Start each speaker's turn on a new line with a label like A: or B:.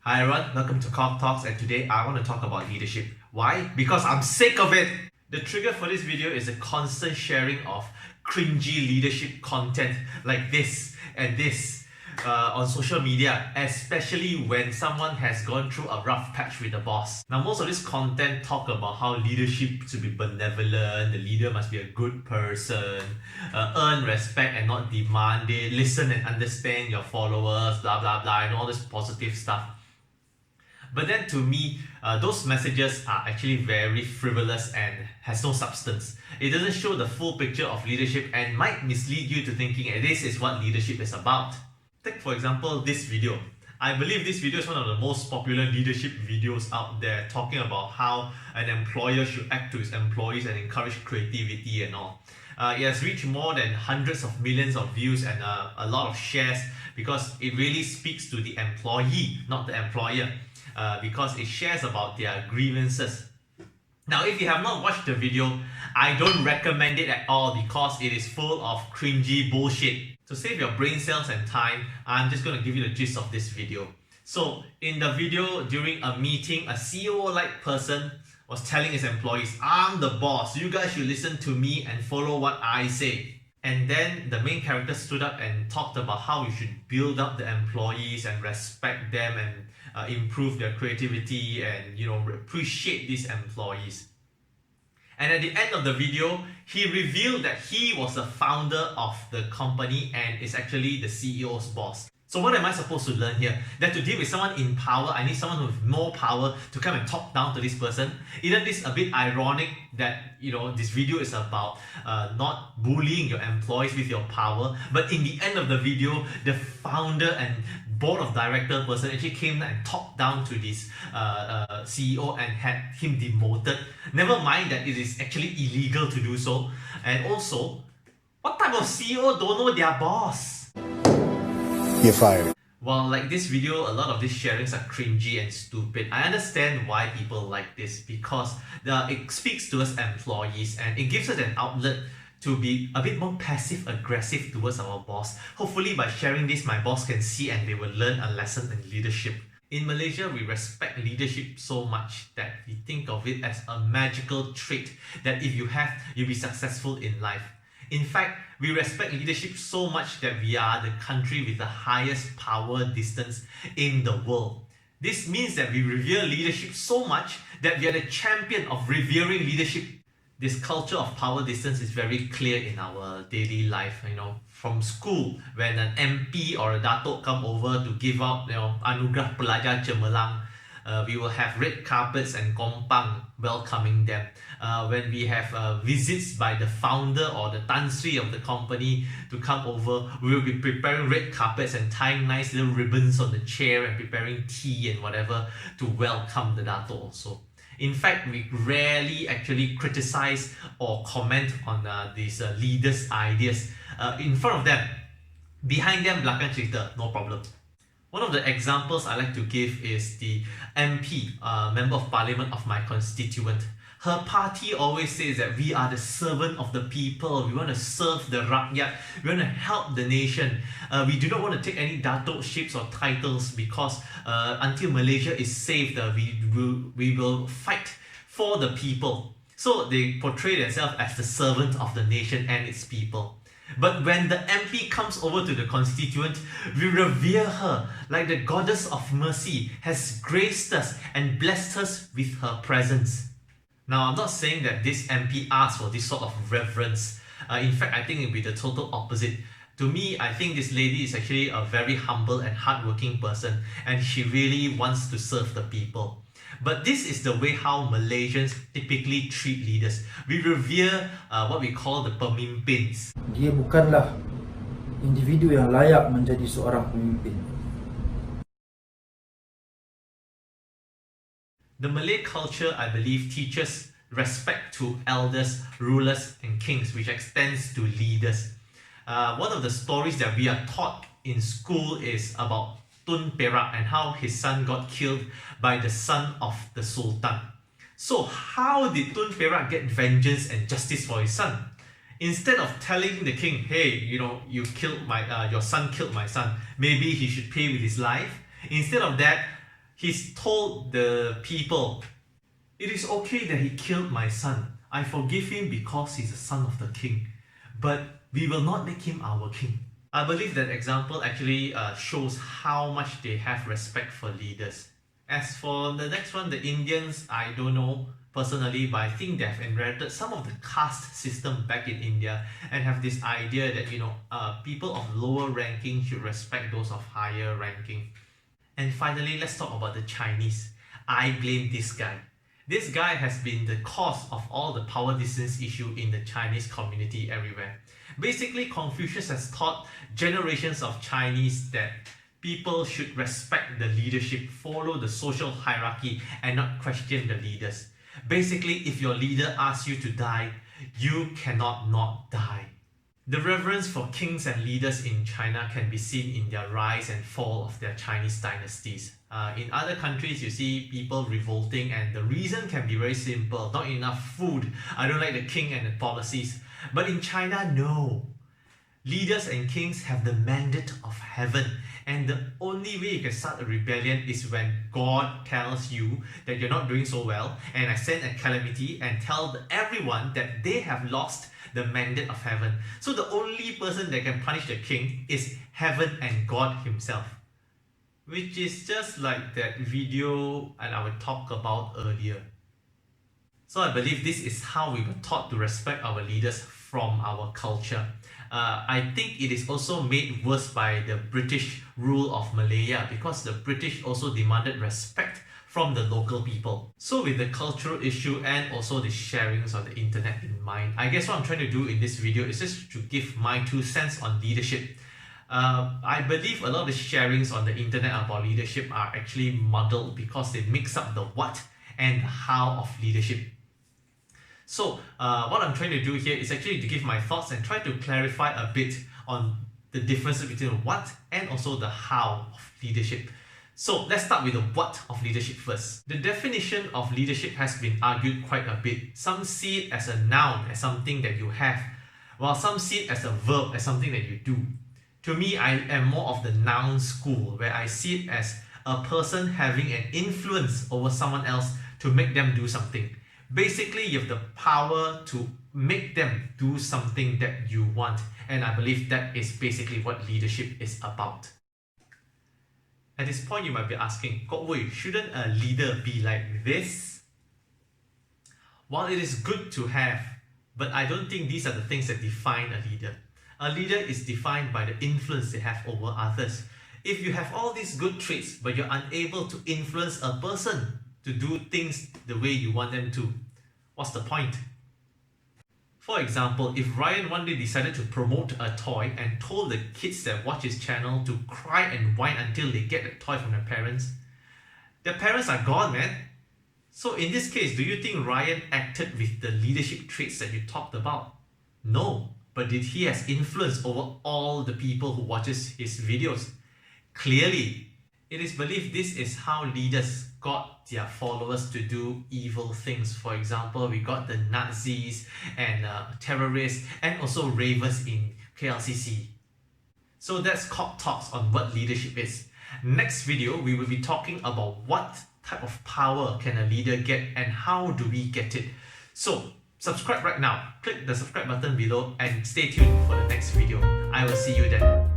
A: Hi everyone, welcome to Kok Talks, and today I want to talk about leadership. Why? Because I'm sick of it! The trigger for this video is the constant sharing of cringy leadership content like this and this on social media, especially when someone has gone through a rough patch with the boss. Now, most of this content talk about how leadership to be benevolent, the leader must be a good person, earn respect and not demand it, listen and understand your followers, blah blah blah, and all this positive stuff. But then to me, those messages are actually very frivolous and has no substance. It doesn't show the full picture of leadership and might mislead you to thinking this is what leadership is about. Take for example this video. I believe this video is one of the most popular leadership videos out there, talking about how an employer should act to his employees and encourage creativity and all. It has reached more than hundreds of millions of views and a lot of shares because it really speaks to the employee, not the employer. Because it shares about their grievances. Now, if you have not watched the video, I don't recommend it at all because it is full of cringy bullshit. To save your brain cells and time, I'm just going to give you the gist of this video. So, in the video, during a meeting, a CEO-like person was telling his employees, I'm the boss, you guys should listen to me and follow what I say. And then the main character stood up and talked about how you should build up the employees and respect them and improve their creativity and appreciate these employees. And at the end of the video, he revealed that he was the founder of the company and is actually the CEO's boss. So what am I supposed to learn here? That to deal with someone in power, I need someone with more power to come and talk down to this person. Isn't this a bit ironic that this video is about not bullying your employees with your power, but in the end of the video, the founder and board of director person actually came and talked down to this CEO and had him demoted. Never mind that it is actually illegal to do so. And also, what type of CEO don't know their boss?
B: You're fired.
A: Well, like this video, a lot of these sharings are cringy and stupid. I understand why people like this because it speaks to us employees and it gives us an outlet to be a bit more passive-aggressive towards our boss. Hopefully by sharing this, my boss can see and they will learn a lesson in leadership. In Malaysia, we respect leadership so much that we think of it as a magical trait that if you have, you'll be successful in life. In fact, we respect leadership so much that we are the country with the highest power distance in the world. This means that we revere leadership so much that we are the champion of revering leadership. This culture of power distance is very clear in our daily life. From school, when an MP or a datuk come over to give out anugerah pelajar cemerlang, we will have red carpets and kompang welcoming them. When we have visits by the founder or the Tan Sri of the company to come over, we will be preparing red carpets and tying nice little ribbons on the chair and preparing tea and whatever to welcome the datuk also. In fact, we rarely actually criticize or comment on these leaders' ideas in front of them. Behind them, belakang cerita, no problem. One of the examples I like to give is the MP, Member of Parliament of my constituent. Her party always says that we are the servant of the people. We want to serve the rakyat. We want to help the nation. We do not want to take any datukhips or titles because until Malaysia is saved, we will fight for the people. So they portray themselves as the servant of the nation and its people. But when the MP comes over to the constituent, we revere her like the goddess of mercy has graced us and blessed us with her presence. Now, I'm not saying that this MP asks for this sort of reverence. In fact, I think it will be the total opposite. To me, I think this lady is actually a very humble and hardworking person and she really wants to serve the people. But this is the way how Malaysians typically treat leaders. We revere what we call the pemimpins.
C: Dia bukanlah individu yang layak menjadi seorang pemimpin.
A: The Malay culture, I believe, teaches respect to elders, rulers, and kings, which extends to leaders. One of the stories that we are taught in school is about Tun Perak and how his son got killed by the son of the Sultan. So how did Tun Perak get vengeance and justice for his son? Instead of telling the king, hey, you killed your son killed my son, maybe he should pay with his life. Instead of that, He's told the people, "It is okay that he killed my son. I forgive him because he's a son of the king. But we will not make him our king." I believe that example actually shows how much they have respect for leaders. As for the next one, the Indians, I don't know personally, but I think they have inherited some of the caste system back in India and have this idea that, people of lower ranking should respect those of higher ranking. And finally, let's talk about the Chinese. I blame this guy. This guy has been the cause of all the power distance issue in the Chinese community everywhere. Basically, Confucius has taught generations of Chinese that people should respect the leadership, follow the social hierarchy, and not question the leaders. Basically, if your leader asks you to die, you cannot not die. The reverence for kings and leaders in China can be seen in their rise and fall of their Chinese dynasties. In other countries, you see people revolting, and the reason can be very simple: not enough food, I don't like the king and the policies. But in China, no. Leaders and kings have the mandate of heaven, and the only way you can start a rebellion is when God tells you that you're not doing so well, and I send a calamity and tell everyone that they have lost the mandate of heaven. So the only person that can punish the king is heaven and God himself. Which is just like that video and I will talk about earlier. So I believe this is how we were taught to respect our leaders from our culture. I think it is also made worse by the British rule of Malaya, because the British also demanded respect from the local people. So with the cultural issue and also the sharings on the internet in mind, I guess what I'm trying to do in this video is just to give my 2 cents on leadership. I believe a lot of the sharings on the internet about leadership are actually muddled because they mix up the what and the how of leadership. So what I'm trying to do here is actually to give my thoughts and try to clarify a bit on the differences between the what and also the how of leadership. So let's start with the what of leadership first. The definition of leadership has been argued quite a bit. Some see it as a noun, as something that you have, while some see it as a verb, as something that you do. To me, I am more of the noun school, where I see it as a person having an influence over someone else to make them do something. Basically, you have the power to make them do something that you want, and I believe that is basically what leadership is about. At this point, you might be asking, Kok Wei, shouldn't a leader be like this? While it is good to have, but I don't think these are the things that define a leader. A leader is defined by the influence they have over others. If you have all these good traits, but you're unable to influence a person to do things the way you want them to, what's the point? For example, if Ryan one day decided to promote a toy and told the kids that watch his channel to cry and whine until they get the toy from their parents are gone, man. So in this case, do you think Ryan acted with the leadership traits that you talked about? No, but did he has influence over all the people who watches his videos? Clearly. It is believed this is how leaders got their followers to do evil things. For example, we got the Nazis and terrorists and also ravers in KLCC. So that's Kok Talks on what leadership is. Next video, we will be talking about what type of power can a leader get and how do we get it. So subscribe right now. Click the subscribe button below and stay tuned for the next video. I will see you then.